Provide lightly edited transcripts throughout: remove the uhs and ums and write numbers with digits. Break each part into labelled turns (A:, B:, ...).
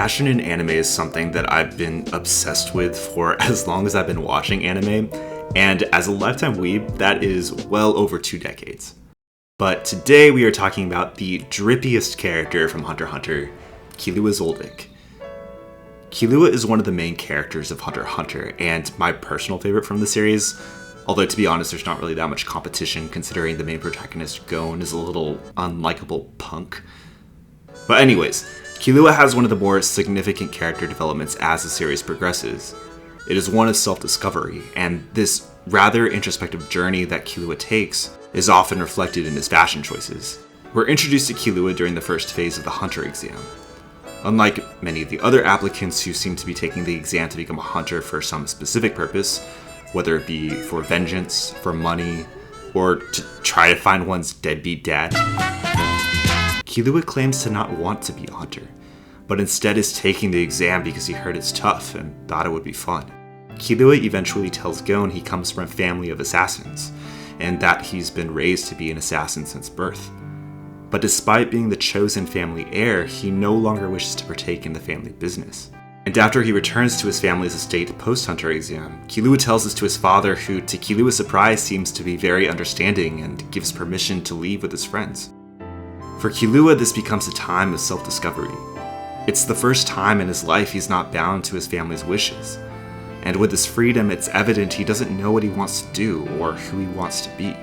A: Fashion in anime is something that I've been obsessed with for as long as I've been watching anime, and as a lifetime weeb, that is well over 2 decades. But today we are talking about the drippiest character from Hunter x Hunter, Killua Zoldyk. Killua is one of the main characters of Hunter x Hunter, and my personal favorite from the series, although to be honest there's not really that much competition considering the main protagonist, Gon, is a little unlikable punk. But anyways, Killua has one of the more significant character developments as the series progresses. It is one of self-discovery, and this rather introspective journey that Killua takes is often reflected in his fashion choices. We're introduced to Killua during the first phase of the Hunter exam. Unlike many of the other applicants who seem to be taking the exam to become a hunter for some specific purpose, whether it be for vengeance, for money, or to try to find one's deadbeat dad, Killua claims to not want to be a hunter, but instead is taking the exam because he heard it's tough and thought it would be fun. Killua eventually tells Gon he comes from a family of assassins, and that he's been raised to be an assassin since birth. But despite being the chosen family heir, he no longer wishes to partake in the family business. And after he returns to his family's estate post-Hunter exam, Killua tells this to his father, who, to Killua's surprise, seems to be very understanding and gives permission to leave with his friends. For Killua, this becomes a time of self-discovery. It's the first time in his life he's not bound to his family's wishes. And with this freedom, it's evident he doesn't know what he wants to do or who he wants to be.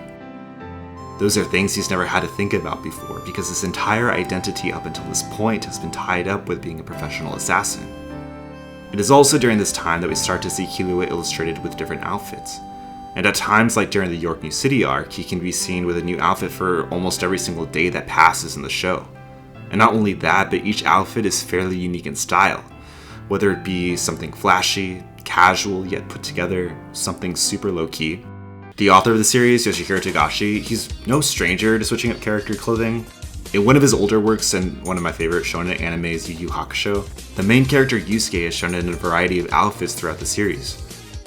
A: Those are things he's never had to think about before, because his entire identity up until this point has been tied up with being a professional assassin. It is also during this time that we start to see Killua illustrated with different outfits. And at times, like during the York New City arc, he can be seen with a new outfit for almost every single day that passes in the show. And not only that, but each outfit is fairly unique in style, whether it be something flashy, casual yet put together, something super low-key. The author of the series, Yoshihiro Togashi, he's no stranger to switching up character clothing. In one of his older works, and one of my favorite shonen animes, Yu Yu Hakusho, the main character Yusuke is shown in a variety of outfits throughout the series.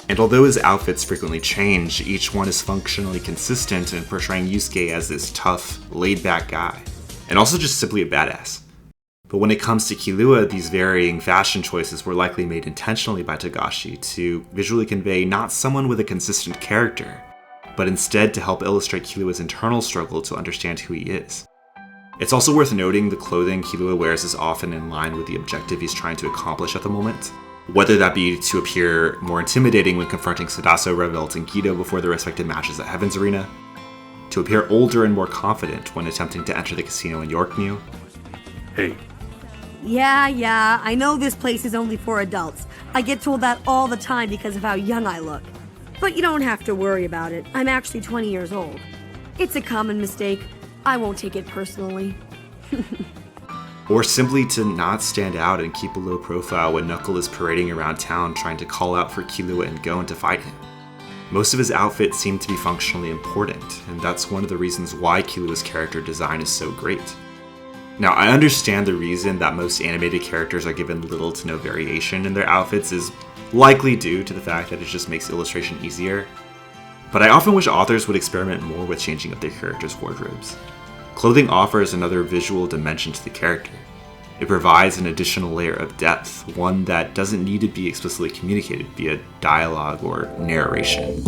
A: And although his outfits frequently change, each one is functionally consistent in portraying Yusuke as this tough, laid-back guy, and also just simply a badass. But when it comes to Killua, these varying fashion choices were likely made intentionally by Togashi to visually convey not someone with a consistent character, but instead to help illustrate Killua's internal struggle to understand who he is. It's also worth noting the clothing Killua wears is often in line with the objective he's trying to accomplish at the moment, whether that be to appear more intimidating when confronting Sadaso, Revolt, and Guido before their respective matches at Heaven's Arena, to appear older and more confident when attempting to enter the casino in Yorknew.
B: Hey.
C: Yeah, I know this place is only for adults. I get told that all the time because of how young I look. But you don't have to worry about it. I'm actually 20 years old. It's a common mistake. I won't take it personally.
A: Or simply to not stand out and keep a low profile when Knuckle is parading around town trying to call out for Killua and Gon to fight him. Most of his outfits seem to be functionally important, and that's one of the reasons why Killua's character design is so great. Now, I understand the reason that most animated characters are given little to no variation in their outfits is likely due to the fact that it just makes illustration easier, but I often wish authors would experiment more with changing up their characters' wardrobes. Clothing offers another visual dimension to the character. It provides an additional layer of depth, one that doesn't need to be explicitly communicated via dialogue or narration.